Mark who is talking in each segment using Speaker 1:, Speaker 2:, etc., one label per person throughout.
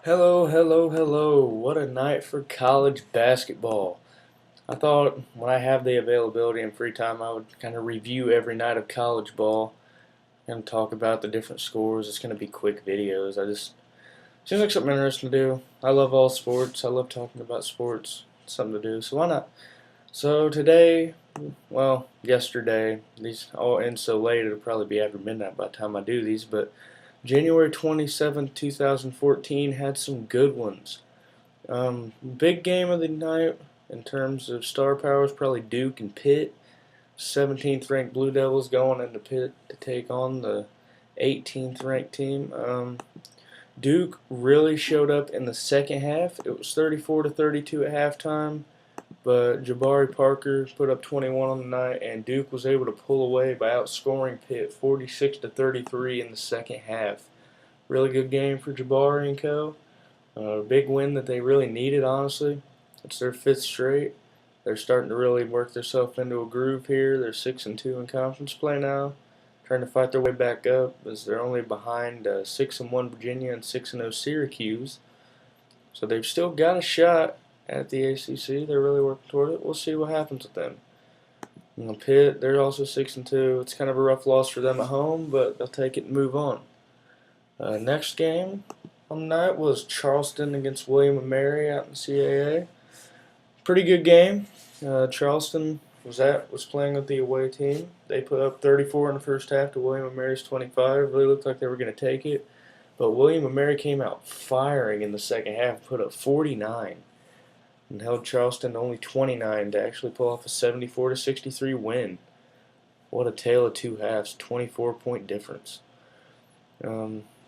Speaker 1: Hello, hello, hello. What a night for college basketball. I thought when I have the availability and free time, I would kind of review every night of college ball and talk about the different scores. It's going to be quick videos. Seems like something interesting to do. I love all sports. I love talking about sports. It's something to do. So why not? So today, well, yesterday, these all end so late it'll probably be after midnight by the time I do these, but January 27th, 2014 had some good ones. Big game of the night in terms of star powers, probably Duke and Pitt. 17th ranked Blue Devils going into Pitt to take on the 18th ranked team. Duke really showed up in the second half. It was 34 to 32 at halftime, but Jabari Parker put up 21 on the night, and Duke was able to pull away by outscoring Pitt 46 to 33 in the second half. Really good game for Jabari and co. Big win that they really needed, honestly. It's their fifth straight. They're starting to really work themselves into a groove here. They're 6-2 in conference play now, trying to fight their way back up as they're only behind 6-1 Virginia and 6-0 Syracuse. So they've still got a shot at the ACC. They're really working toward it. We'll see what happens with them. Pitt, they're also 6-2. It's kind of a rough loss for them at home, but they'll take it and move on. Next game on the night was Charleston against William & Mary out in CAA. Pretty good game. Charleston was playing with the away team. They put up 34 in the first half to William & Mary's 25. Really looked like they were going to take it. But William & Mary came out firing in the second half, put up 49, and held Charleston to only 29 to actually pull off a 74 to 63 win. What a tale of two halves, 24-point difference.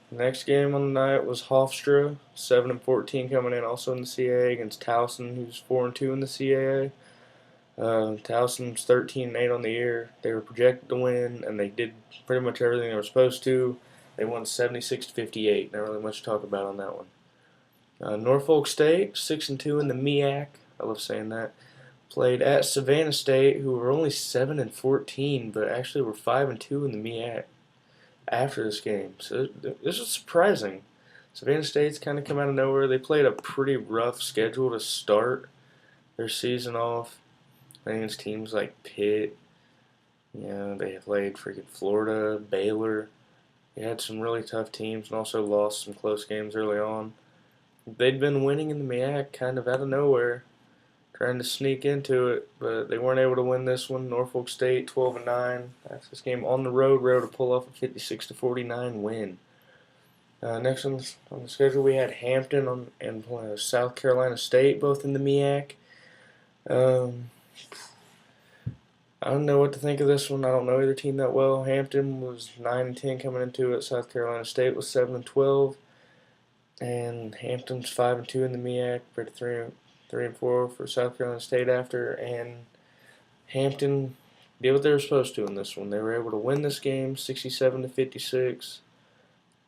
Speaker 1: Next game on the night was Hofstra, 7-14 coming in, also in the CAA against Towson, who's 4-2 in the CAA. Towson's 13-8 on the year. They were projected to win, and they did pretty much everything they were supposed to. They won 76-58. Not really much to talk about on that one. Norfolk State, 6-2 in the MEAC. I love saying that. Played at Savannah State, who were only 7-14, but actually were 5-2 in the MEAC after this game. So this was surprising. Savannah State's kind of come out of nowhere. They played a pretty rough schedule to start their season off. I think it's teams like Pitt. They played freaking Florida, Baylor. They had some really tough teams and also lost some close games early on. They'd been winning in the MEAC kind of out of nowhere, trying to sneak into it, but they weren't able to win this one. Norfolk State 12-9. After this game on the road, were able to pull off a 56-49 win. Next on the schedule, we had Hampton and South Carolina State, both in the MEAC. I don't know what to think of this one. I don't know either team that well. Hampton was 9-10 coming into it. South Carolina State was 7-12, and Hampton's 5-2 in the MEAC, compared to 3-4 for South Carolina State after, and Hampton did what they were supposed to in this one. They were able to win this game 67-56,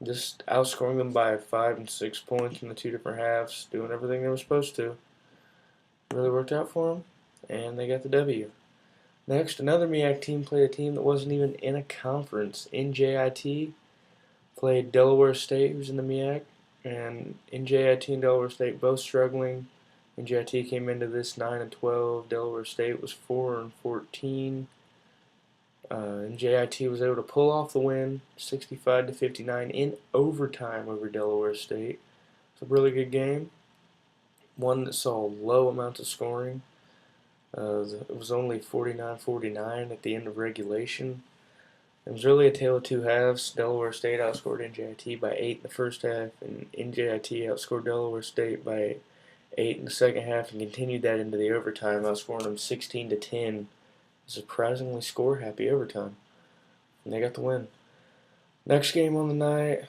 Speaker 1: just outscoring them by 5 and 6 points in the two different halves, doing everything they were supposed to. Really worked out for them, and they got the W. Next, another MEAC team played a team that wasn't even in a conference. NJIT played Delaware State, who's in the MEAC, and NJIT and Delaware State both struggling. NJIT came into this 9-12. Delaware State was 4-14. NJIT was able to pull off the win, 65-59 in overtime over Delaware State. It's a really good game. One that saw low amounts of scoring. It was only 49-49 at the end of regulation. It was really a tale of two halves. Delaware State outscored NJIT by 8 in the first half, and NJIT outscored Delaware State by 8 in the second half and continued that into the overtime, outscoring them 16-10. A surprisingly score-happy overtime. And they got the win. Next game on the night,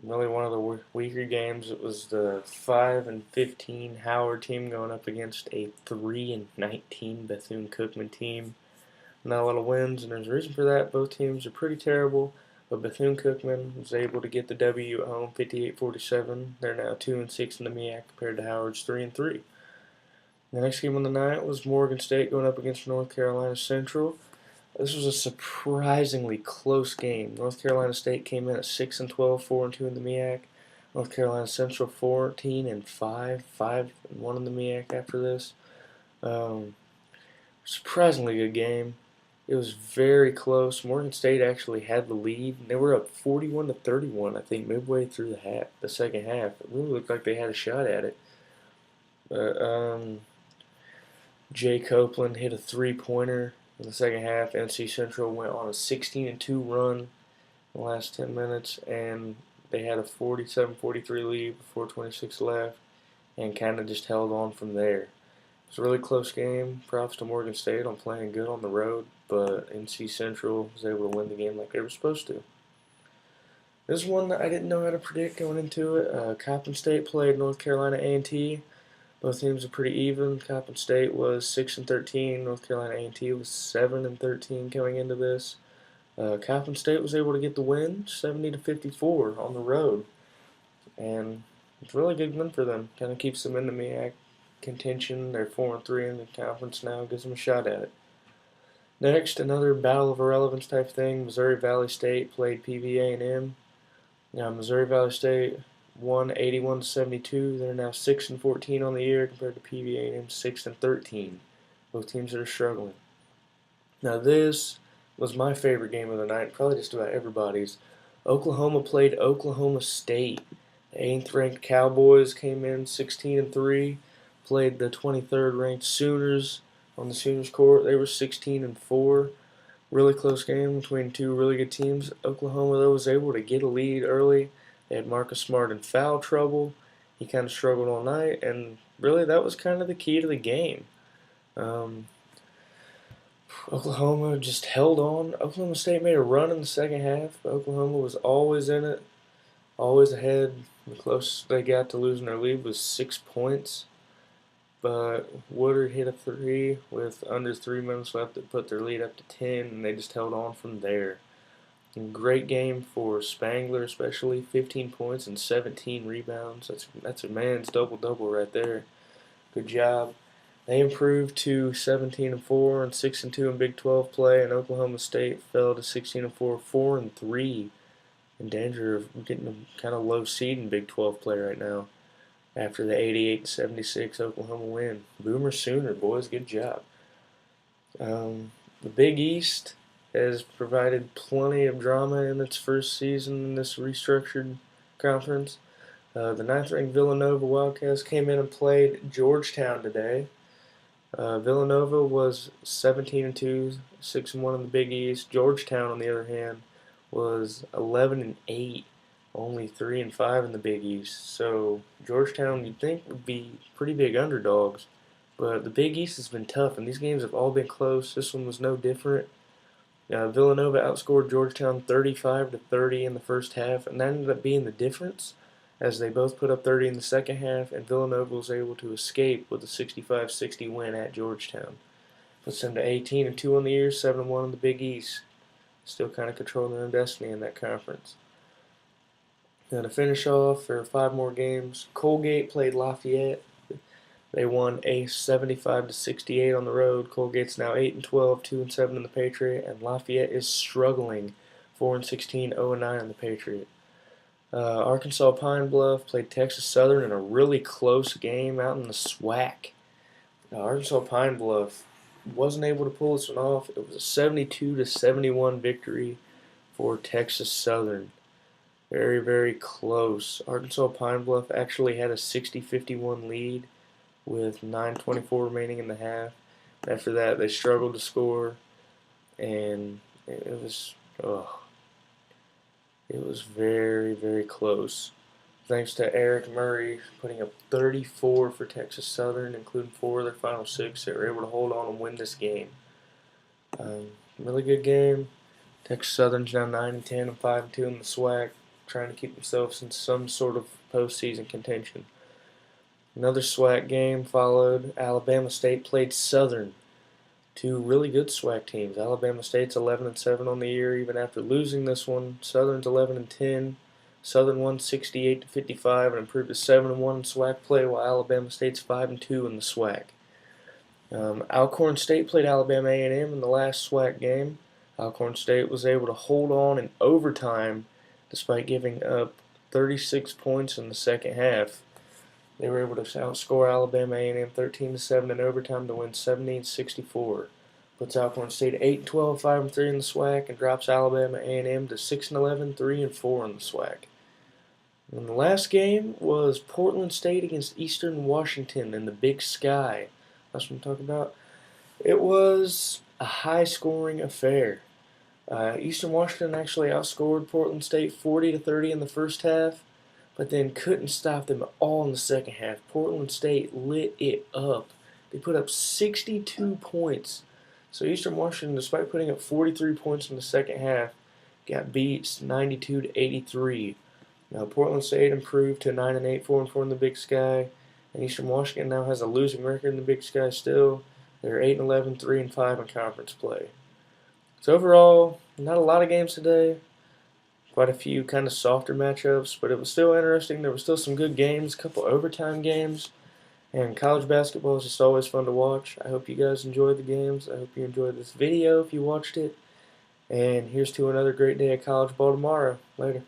Speaker 1: really one of the weaker games. It was the 5-15 Howard team going up against a 3-19 Bethune-Cookman team. Not a lot of wins, and there's a reason for that. Both teams are pretty terrible, but Bethune-Cookman was able to get the W at home, 58-47. They're now 2-6 in the MEAC compared to Howard's 3-3. The next game on the night was Morgan State going up against North Carolina Central. This was a surprisingly close game. North Carolina State came in at 6-12, 4-2 in the MEAC. North Carolina Central 14-5, 5-1 in the MEAC after this. Um, Surprisingly good game. It was very close. Morgan State actually had the lead. They were up 41-31, I think, midway through the second half. It really looked like they had a shot at it. But Jay Copeland hit a three-pointer in the second half. NC Central went on a 16-2 run in the last 10 minutes, and they had a 47-43 lead with 4:26 left, and kind of just held on from there. It was a really close game. Props to Morgan State on playing good on the road, but NC Central was able to win the game like they were supposed to. This is one that I didn't know how to predict going into it. Coppin State played North Carolina A&T. Both teams are pretty even. Coppin State was 6-13. North Carolina A&T was 7-13 coming into this. Coppin State was able to get the win, 70-54 on the road, and it's a really good win for them. Kind of keeps them in the MEAC contention. They're 4-3 in the conference now. Gives them a shot at it. Next, another battle of irrelevance type thing. Missouri Valley State played PV-A&M. Now, Missouri Valley State won 81-72. They're now 6-14 on the year compared to PV-A&M 6-13. Both teams that are struggling. Now, this was my favorite game of the night, probably just about everybody's. Oklahoma played Oklahoma State. The 8th ranked Cowboys came in 16-3, played the 23rd ranked Sooners on the Sooners court. They were 16-4. Really close game between two really good teams. Oklahoma, though, was able to get a lead early. They had Marcus Smart in foul trouble. He kind of struggled all night, and really that was kind of the key to the game. Oklahoma just held on. Oklahoma State made a run in the second half, but Oklahoma was always in it, always ahead. The closest they got to losing their lead was 6 points. But Woodard hit a three with under 3 minutes left to put their lead up to 10, and they just held on from there. And great game for Spangler, especially 15 points and 17 rebounds. That's a man's double-double right there. Good job. They improved to 17-4 and 6-2 in Big 12 play, and Oklahoma State fell to 16-4, 4-3, in danger of getting a kind of low seed in Big 12 play right now after the 88-76 Oklahoma win. Boomer Sooner, boys, good job. The Big East has provided plenty of drama in its first season in this restructured conference. The 9th-ranked Villanova Wildcats came in and played Georgetown today. Villanova was 17-2, 6-1 in the Big East. Georgetown, on the other hand, was 11-8, only 3-5 in the Big East. So Georgetown, you'd think, would be pretty big underdogs, but the Big East has been tough, and these games have all been close. This one was no different. Villanova outscored Georgetown 35-30 in the first half, and that ended up being the difference, as they both put up 30 in the second half, and Villanova was able to escape with a 65-60 win at Georgetown. Puts them to 18-2 on the year, 7-1 in the Big East. Still kind of controlling their own destiny in that conference. Now to finish off, there are 5 more games. Colgate played Lafayette. They won a 75-68 on the road. Colgate's now 8-12, 2-7 in the Patriot, and Lafayette is struggling, 4-16, 0-9 in the Patriot. Arkansas Pine Bluff played Texas Southern in a really close game out in the SWAC. Arkansas Pine Bluff wasn't able to pull this one off. It was a 72-71 victory for Texas Southern. Very, very close. Arkansas Pine Bluff actually had a 60-51 lead with 9:24 remaining in the half. After that, they struggled to score, and it was very, very close. Thanks to Eric Murray putting up 34 for Texas Southern, including 4 of their final 6. They were able to hold on and win this game. Really good game. Texas Southern's now 9-10 and 5-2 in the SWAC, trying to keep themselves in some sort of postseason contention. Another SWAC game followed. Alabama State played Southern. 2 really good SWAC teams. Alabama State's 11-7 on the year, even after losing this one. Southern's 11-10. Southern won 68-55 and improved to 7-1 in SWAC play, while Alabama State's 5-2 in the SWAC. Alcorn State played Alabama A&M in the last SWAC game. Alcorn State was able to hold on in overtime despite giving up 36 points in the second half. They were able to outscore Alabama A&M 13-7 in overtime to win 70-64. Puts Alcorn State 8-12, 5-3 in the SWAC, and drops Alabama A&M to 6-11, 3-4 in the SWAC. And the last game was Portland State against Eastern Washington in the Big Sky. That's what I'm talking about. It was a high-scoring affair. Eastern Washington actually outscored Portland State 40-30 in the first half, but then couldn't stop them at all in the second half. Portland State lit it up. They put up 62 points. So Eastern Washington, despite putting up 43 points in the second half, got beat 92-83. Now Portland State improved to 9-8, 4-4 in the Big Sky, and Eastern Washington now has a losing record in the Big Sky still. They're 8-11, 3-5 in conference play. So overall, not a lot of games today. Quite a few kind of softer matchups, but it was still interesting. There were still some good games, a couple overtime games, and college basketball is just always fun to watch. I hope you guys enjoyed the games. I hope you enjoyed this video if you watched it. And here's to another great day of college ball tomorrow. Later.